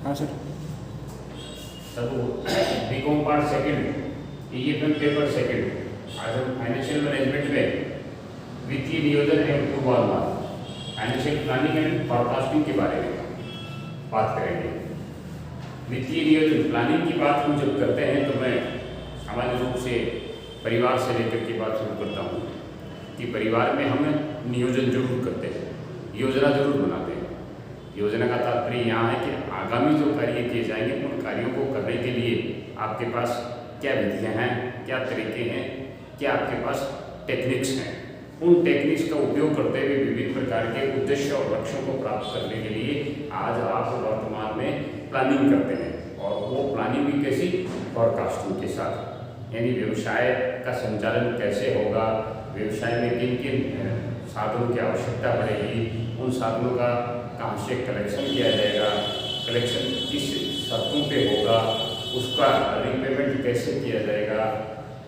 हाँ सर। तब BCom part second EFM paper second. आज हम फाइनेंशियल मैनेजमेंट में वित्तीय नियोजन एवं पूर्वानुमान, फाइनेंशियल प्लानिंग एंड फोरकास्टिंग के बारे में बात करेंगे। वित्तीय नियोजन प्लानिंग की बात हम जब करते हैं तो मैं सामान्य रूप से परिवार से लेकर के बात शुरू करता हूँ कि परिवार में हम नियोजन जरूर करते हैं, योजना जरूर बनाते हैं। योजना का तात्पर्य यहाँ है कि आगामी जो कार्य किए जाएंगे उन कार्यों को करने के लिए आपके पास क्या विधियाँ हैं, क्या तरीके हैं, क्या आपके पास टेक्निक्स हैं। उन टेक्निक्स का उपयोग करते हुए विभिन्न प्रकार के उद्देश्य और लक्ष्यों को प्राप्त करने के लिए आज आप वर्तमान में प्लानिंग करते हैं। और वो प्लानिंग भी कैसी, फोरकास्टिंग के साथ, यानी व्यवसाय का संचालन कैसे होगा, व्यवसाय में किन किन साधनों की आवश्यकता पड़ेगी, उन साधनों का कहाँ से कलेक्शन किया जाएगा, कलेक्शन किस शर्तों पे होगा, उसका रीपेमेंट कैसे किया जाएगा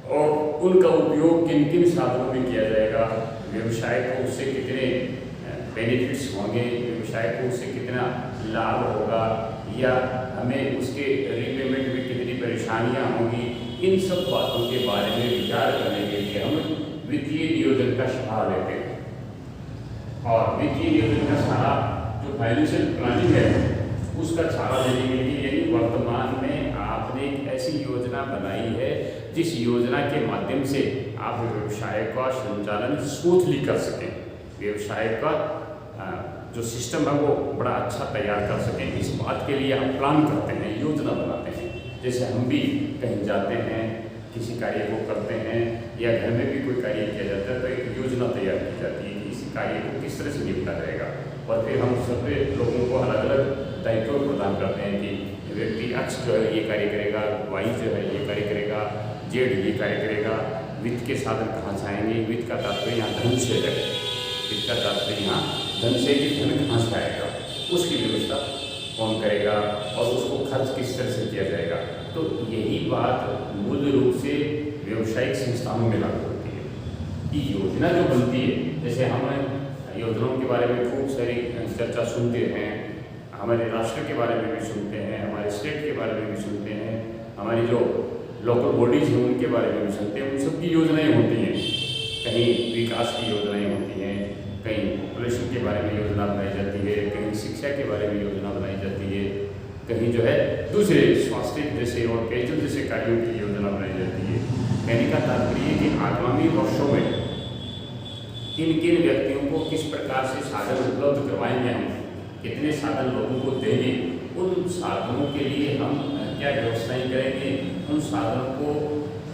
और उनका उपयोग किन किन साधनों में किया जाएगा, व्यवसाय को उससे कितने बेनिफिट्स होंगे, व्यवसाय को उससे कितना लाभ होगा या हमें उसके रीपेमेंट में कितनी परेशानियां होंगी। इन सब बातों के बारे में विचार करने के लिए हम वित्तीय नियोजन का सहारा लेते हैं। और वित्तीय नियोजन का सहारा जो फाइनेंशियल प्लानिंग है उसका सहारा लेने के लिए, यानी वर्तमान में आपने एक ऐसी योजना बनाई है जिस योजना के माध्यम से आप व्यवसाय का संचालन स्मूथली कर सकें, व्यवसाय का जो सिस्टम है वो बड़ा अच्छा तैयार कर सकें। इस बात के लिए हम प्लान करते हैं, योजना बनाते हैं। जैसे हम भी कहीं जाते हैं, किसी कार्य को करते हैं या घर में भी कोई कार्य किया जाता है तो एक योजना तैयार की जाती है कि इस कार्य को किस तरह से निपटा जाएगा। और फिर हम सभी लोगों को अलग अलग दायित्व प्रदान करते हैं कि व्यक्ति एक्स जो है ये कार्य करेगा, वाई जो है ये कार्य करेगा, जेड ये कार्य करेगा। वित्त के साधन कहाँ से आएंगे, वित्त का तात्पर्य यहाँ धन से है, वित्त का तात्पर्य यहाँ धन से कि धन कहाँ से आएगा, उसकी व्यवस्था कौन करेगा और उसको खर्च किस तरह से किया जाएगा। तो यही बात मूल रूप से व्यावसायिक संस्थानों में लागू होती है कि योजना जो बनती है, जैसे हम योजनाओं के बारे में खूब सारी चर्चा सुनते हैं, हमारे राष्ट्र के बारे में भी सुनते हैं, हमारे स्टेट के बारे में भी सुनते हैं, हमारी जो लोकल बॉडीज हैं उनके बारे में भी सुनते हैं। उन सबकी योजनाएं होती हैं, कहीं विकास की योजनाएं होती हैं, कहीं पॉपुलेशन के बारे में योजना बनाई जाती है, कहीं शिक्षा के बारे में योजना बनाई जाती है, कहीं जो है दूसरे स्वास्थ्य जैसे और पेयजल जैसे कार्यों की योजना बनाई जाती है। कहने का तात्पर्य है कि आगामी वर्षों में किन किन व्यक्तियों को किस प्रकार से साधन उपलब्ध करवाएंगे, हम कितने साधन लोगों को देंगे, उन साधनों के लिए हम क्या व्यवस्थाएं करेंगे, उन साधनों को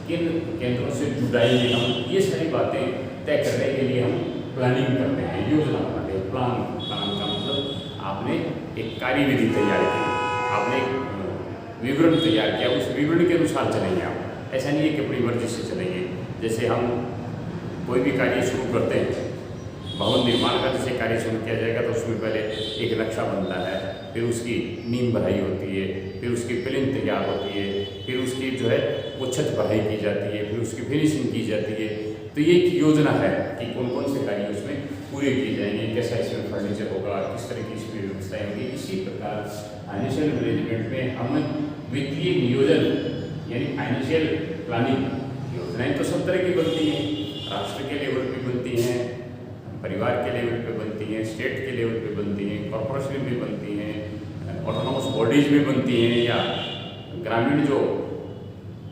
किन केंद्रों से जुटाएंगे, हम ये सारी बातें तय करने के लिए हम प्लानिंग करते हैं, योजना बनाते हैं। प्लान का मतलब आपने एक कार्यविधि तैयार की, आपने एक विवरण तैयार किया, उस विवरण के अनुसार चलेंगे आप। ऐसा नहीं है कि अपनी मर्जी से चलेंगे। जैसे हम कोई भी कार्य शुरू करते हैं, भवन निर्माण का जैसे कार्य शुरू किया जाएगा तो उसमें पहले एक नक्शा बनता है, फिर उसकी नींव भराई होती है, फिर उसकी प्लिंथ तैयार होती है, फिर उसकी जो है वो छत भराई की जाती है, फिर उसकी फिनिशिंग की जाती है। तो ये एक योजना है कि कौन कौन से कार्य उसमें पूरे किए जाएंगे, कैसा इसमें फर्नीचर होगा, किस तरह की इसमें व्यवस्थाएं होंगी। इसी प्रकार फाइनेंशियल मैनेजमेंट में हम वित्तीय नियोजन यानी फाइनेंशियल प्लानिंग, योजनाएं तो सब तरह की बनती हैं, राष्ट्र के लेवल पे बनती हैं, परिवार के लेवल पे बनती हैं, स्टेट के लेवल पे बनती हैं, कॉर्पोरेशन में बनती हैं, ऑटोनॉमस बॉडीज में बनती हैं, या ग्रामीण जो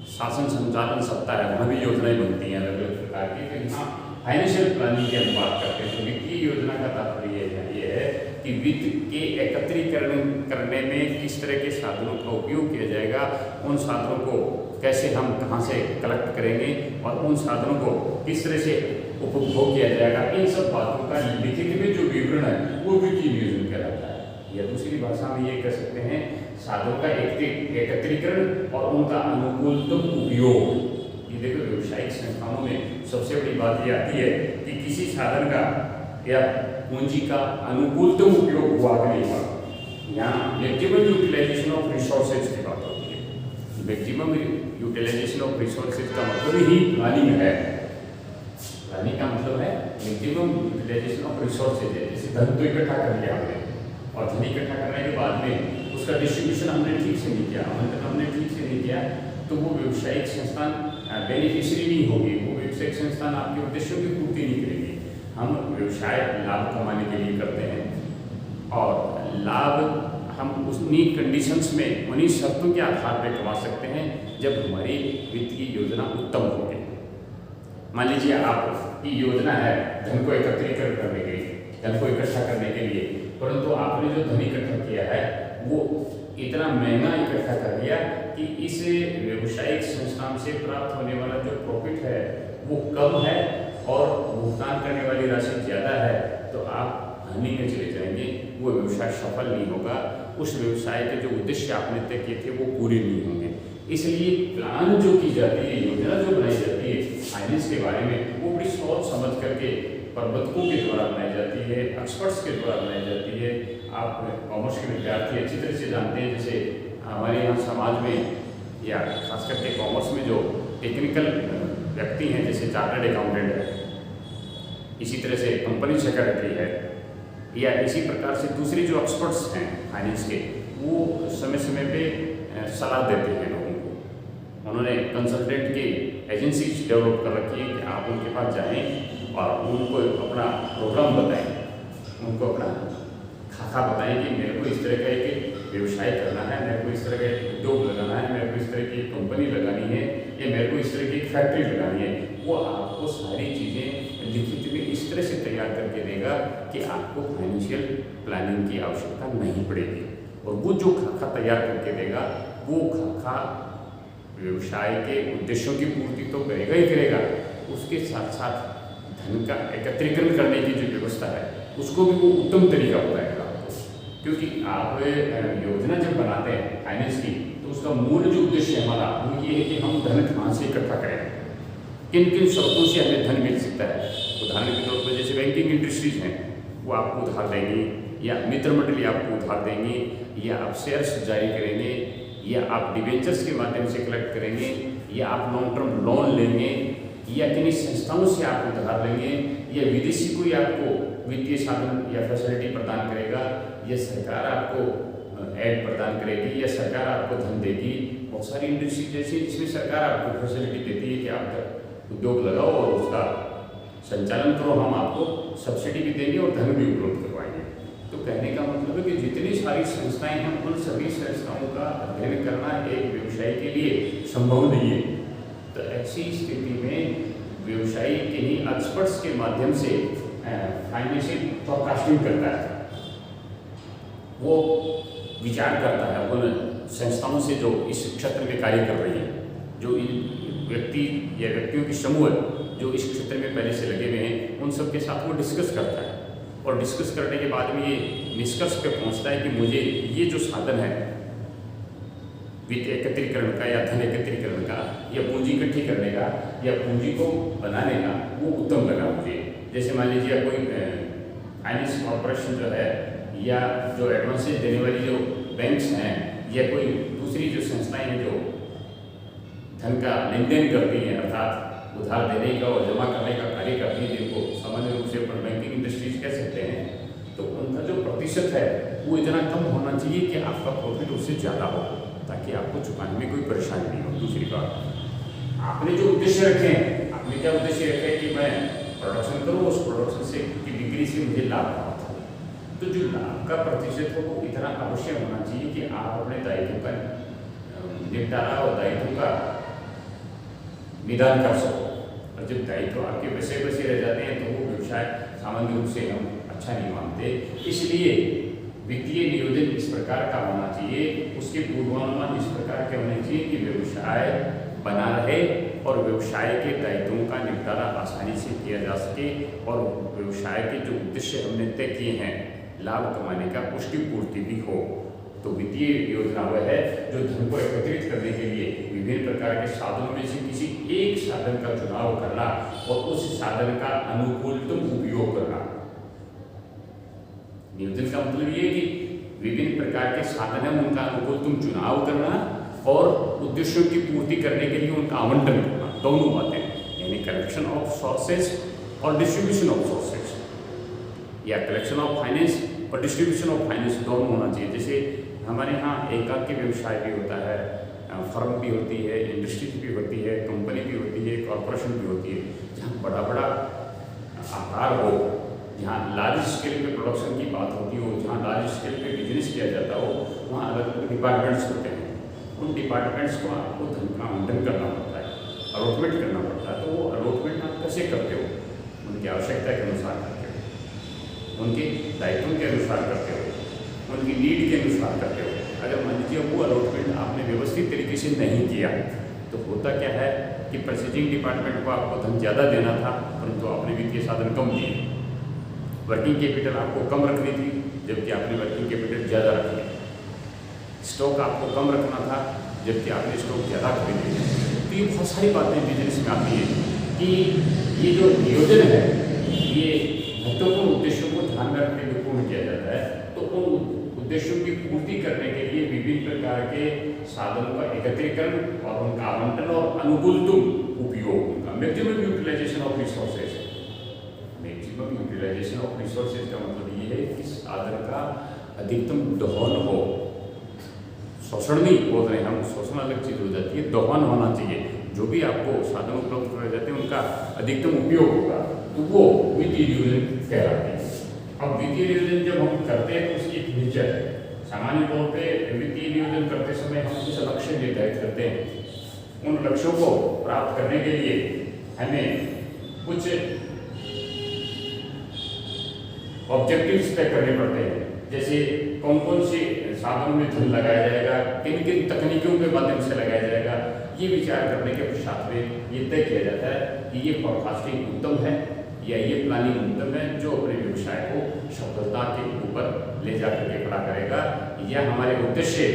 शासन संचालन सत्ता है वहाँ भी योजनाएं बनती हैं अलग अलग प्रकार की। तो यहाँ फाइनेंशियल प्लानिंग की हम बात करते हैं तो वित्तीय योजना का तात्पर्य ये है कि वित्त के एकत्रीकरण करने में किस तरह के साधनों का उपयोग किया जाएगा, उन साधनों को कैसे हम कहाँ से कलेक्ट करेंगे और उन साधनों को किस तरह से उपभोग किया जाएगा। इन सब बातों का लिखित में जो विवरण है वो वित्तीय नियोजन कहलाता है, या दूसरी भाषा में ये कह सकते हैं साधनों का एकत्रीकरण और उनका अनुकूलतम उपयोग। ये देखो व्यावसायिक संस्थानों में सबसे बड़ी बात ये आती है कि किसी साधन का या पूंजी का अनुकूलतम उपयोग हुआ कि नहीं हुआ। यहाँ मैक्सिमम यूटिलाइजेशन ऑफ रिसोर्सेज की बात होती है। मैक्सिमम यूटिलाइजेशन ऑफ रिसोर्सेज का मतलब ही प्लानिंग है। प्लानिंग का मतलब है मैक्सिमम यूटिलाइजेशन ऑफ रिसोर्सेज है। जैसे धन तो इकट्ठा कर लिया हमने और धन इकट्ठा करने के बाद में उसका डिस्ट्रीब्यूशन हमने ठीक से नहीं किया, आवंटन हमने ठीक से नहीं किया, तो वो व्यवसायिक संस्थान बेनिफिशियरी नहीं होगी, वो व्यवसायिक संस्थान आपके उद्देश्यों की पूर्ति नहीं करेगी। हम व्यवसाय लाभ कमाने के लिए करते हैं और लाभ हम उन्हीं कंडीशंस में, उन्हीं शर्तों के आधार पर कमा सकते हैं जब हमारी वित्तीय योजना उत्तम होगी। मान लीजिए आपकी योजना है धन को एकत्रीकरण करने के लिए, धन को इकट्ठा करने के लिए, परंतु आपने जो धन इकट्ठा किया है वो इतना महंगा इकट्ठा कर दिया कि इस व्यवसायिक संस्थान से प्राप्त होने वाला जो प्रॉफिट है वो कम है और भुगतान करने वाली राशि ज़्यादा है, तो आप हानि में चले जाएंगे, वो व्यवसाय सफल नहीं होगा, उस व्यवसाय के जो उद्देश्य आपने तय किए थे वो पूरे नहीं होंगे। इसलिए प्लान जो की जाती है, योजना जो बनाई जाती है फाइनेंस के बारे में, वो बड़ी सोच समझ करके प्रबंधकों के द्वारा बनाई जाती है, एक्सपर्ट्स के द्वारा बनाई जाती है। आप कॉमर्स के विद्यार्थी अच्छी तरह से जानते हैं, जैसे हमारे यहाँ समाज में या खास करके कॉमर्स में जो टेक्निकल व्यक्ति हैं, जैसे चार्टर्ड अकाउंटेंट है, इसी तरह से कंपनी सेक्रेटरी है, या इसी प्रकार से दूसरे जो एक्सपर्ट्स हैं फाइनेंस के, वो समय समय पे सलाह देते हैं लोगों को। उन्होंने कंसल्टेंट की एजेंसी डेवलप कर रखी है कि आप उनके पास जाएं और उनको अपना प्रोग्राम बताएं, उनको अपना खाका बताएं कि मेरे को इस तरह का एक व्यवसाय करना है, मेरे को इस तरह का एक उद्योग लगाना है, मेरे को इस तरह की कंपनी लगानी है, या मेरे को इस तरह की एक फैक्ट्री लगानी है। वो आपको सारी चीज़ें लिखित में इस तरह से तैयार करके देगा कि आपको फाइनेंशियल प्लानिंग की आवश्यकता नहीं पड़ेगी। और वो जो खाका तैयार करके देगा, वो खाका व्यवसाय के उद्देश्यों की पूर्ति तो करेगा ही करेगा, उसके साथ साथ धन का एकत्रीकरण करने की जो व्यवस्था है उसको भी वो उत्तम तरीका बताएगा आपको। क्योंकि आप योजना जब बनाते हैं फाइनेंस की, तो उसका मूल जो उद्देश्य हमारा वो ये है कि हम धन कहाँ से इकट्ठा करें, किन किन शर्तों से हमें धन मिल सकता है। उदाहरण के तौर पर जैसे बैंकिंग इंडस्ट्रीज हैं, वो आपको उधार देंगी, या मित्र मंडली आपको उधार देंगी, या आप शेयर्स जारी करेंगे, या आप डिबेंचर्स के माध्यम से कलेक्ट करेंगे, या आप लॉन्ग टर्म लोन लेंगे, या किन्हीं संस्थाओं से आप उधार लेंगे, या विदेशी कोई आपको वित्तीय साधन या फैसिलिटी प्रदान करेगा, या सरकार आपको एड प्रदान करेगी, या सरकार आपको धन देगी। बहुत सारी इंडस्ट्री जैसी जिसमें सरकार आपको फैसिलिटी देती है कि आप उद्योग लगाओ और उसका संचालन करो, हम आपको सब्सिडी भी देंगे और धन भी उपलब्ध करवाएंगे। तो कहने का मतलब है कि जितनी सारी संस्थाएं हैं, उन सभी संस्थाओं का अध्ययन करना एक व्यवसाय के लिए संभव नहीं है। तो ऐसी स्थिति में व्यवसायी किन्हीं एक्सपर्ट्स के माध्यम से फाइनेंशियल फोरकास्टिंग करता है, वो विचार करता है उन संस्थाओं से जो इस क्षेत्र में कार्य कर रही है, जो व्यक्ति या व्यक्तियों की समूह जो इस क्षेत्र में पहले से लगे हुए हैं, उन सब के साथ वो डिस्कस करता है। और डिस्कस करने के बाद में ये निष्कर्ष पे पहुंचता है कि मुझे ये जो साधन है वित्त एकत्रीकरण का, या धन एकत्रीकरण का, या पूंजी इकट्ठी करने का, या पूंजी को बनाने का, वो उत्तम लगा मुझे। जैसे मान लीजिए कोई फाइनेंस कॉर्पोरेशन जो है, या जो एडवांसेज देने वाली जो बैंक्स हैं, या कोई दूसरी जो संस्थाएं हैं जो धन का लेन देन करती हैं, अर्थात उधार देने का और जमा करने का कार्य करती है, जिनको सामान्य रूप से अपन बैंकिंग इंडस्ट्रीज कह सकते हैं, तो उनका जो प्रतिशत है वो इतना कम होना चाहिए कि आपका प्रॉफिट उससे ज़्यादा हो, ताकि आपको चुकाने में कोई परेशानी नहीं हो। दूसरी बात, आपने जो उद्देश्य रखे हैं, आपने क्या उद्देश्य रखे कि मैं प्रोडक्शन करूँ, उस प्रोडक्शन से की बिक्री से मुझे लाभ प्राप्त हो, तो जो लाभ का प्रतिशत हो वो इतना अवश्य होना चाहिए कि आप अपने दायित्व का निपटारा और दायित्व का निदान कर सको। और जब दायित्व आपके बसे रह जाते हैं तो वो व्यवसाय सामान्य रूप से हम अच्छा नहीं मानते। इसलिए वित्तीय नियोजन इस प्रकार का होना चाहिए, उसके पूर्वानुमान इस प्रकार के होने चाहिए कि व्यवसाय बना रहे और व्यवसाय के दायित्वों का निपटारा आसानी से किया जा सके, और व्यवसाय के जो उद्देश्य हमने तय किए हैं लाभ कमाने का, उसकी पूर्ति भी हो। तो वित्तीय योजना वह है जो धन को एकत्रित करने के लिए विभिन्न प्रकार के साधनों में से किसी एक साधन का चुनाव करना और उस साधन का अनुकूलतम उपयोग करना। नियोजन का मतलब ये है कि विभिन्न प्रकार के साधन है उनका अनुकूलतम चुनाव करना और उद्देश्यों की पूर्ति करने के लिए उनका आवंटन करना, दोनों बातें, यानी कलेक्शन ऑफ सोर्सेज और डिस्ट्रीब्यूशन ऑफ सोर्सेज, या कलेक्शन ऑफ फाइनेंस और डिस्ट्रीब्यूशन ऑफ फाइनेंस दोनों होना चाहिए। जैसे हमारे यहाँ एकाकी व्यवसाय भी होता है, फर्म भी होती है, इंडस्ट्रीज भी होती है, कंपनी भी होती है, कॉरपोरेशन भी होती है। जहाँ बड़ा बड़ा आकार हो, जहाँ लार्ज स्केल पे प्रोडक्शन की बात होती हो, जहाँ लार्ज स्केल पे बिजनेस किया जाता हो, वहाँ अलग अलग डिपार्टमेंट्स होते हैं। उन डिपार्टमेंट्स को आपको धन का आवंटन करना पड़ता है, अलॉटमेंट करना पड़ता है। तो वो अलॉटमेंट आप कैसे करते हो? उनकी आवश्यकता के अनुसार करते हो, उनके दायित्वों के अनुसार करते हो, उनकी नीड के अनुसार करते हो। अगर मान लीजिए वो अलॉटमेंट आपने व्यवस्थित तरीके से नहीं किया तो होता क्या है कि परचेजिंग डिपार्टमेंट को आपको धन ज़्यादा देना था, परंतु आपने वित्तीय साधन कम दिए। वर्किंग कैपिटल आपको कम रखनी थी, जबकि आपने वर्किंग कैपिटल ज़्यादा रख लिया। स्टॉक आपको कम रखना था, जबकि आपने स्टॉक ज़्यादा खरीद लिया। तो ये बहुत सारी बातें बिजनेस में आती हैं कि ये जो नियोजन है ये महत्वपूर्ण उद्देश्यों को ध्यान में रखते हुए पूर्ण किया जाता है। तो उन उद्देश्यों की पूर्ति करने के लिए विभिन्न प्रकार के साधनों का एकत्रीकरण और उनका आवंटन और अनुकूलतम उपयोग, उनका maximum utilization of resources. Maximum utilization of resources का मतलब ये है कि साधन का अधिकतम दोहन हो। शोषण नहीं बोल रहे हम, शोषण अलग चीज हो जाती है, दोहन होना चाहिए। जो भी आपको साधन उपलब्ध कराए जाते हैं उनका अधिकतम उपयोग होगा, तो वो वित्तीय नियोजन कहलाते हैं। अब वित्तीय नियोजन जब हम करते हैं तो उसकी एक नेचर है। सामान्य तौर पे वित्तीय नियोजन करते समय हम कुछ लक्ष्य निर्धारित करते हैं। उन लक्ष्यों को प्राप्त करने के लिए हमें कुछ ऑब्जेक्टिव्स तय करने पड़ते हैं। जैसे कौन कौन से साधनों में धन लगाया जाएगा, किन किन तकनीकों के माध्यम से लगाया जाएगा, ये विचार करने के पश्चात में ये तय किया जाता है कि ये फोरकास्टिंग उत्तम है या ये प्लानिंग उत्तम है जो अपने व्यवसाय को सफलता के ऊपर ले जाकर के खड़ा करेगा, या हमारे उद्देश्य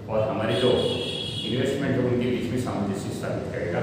और हमारे जो इन्वेस्टमेंट है उनके बीच में सामंजस्य स्थापित करेगा।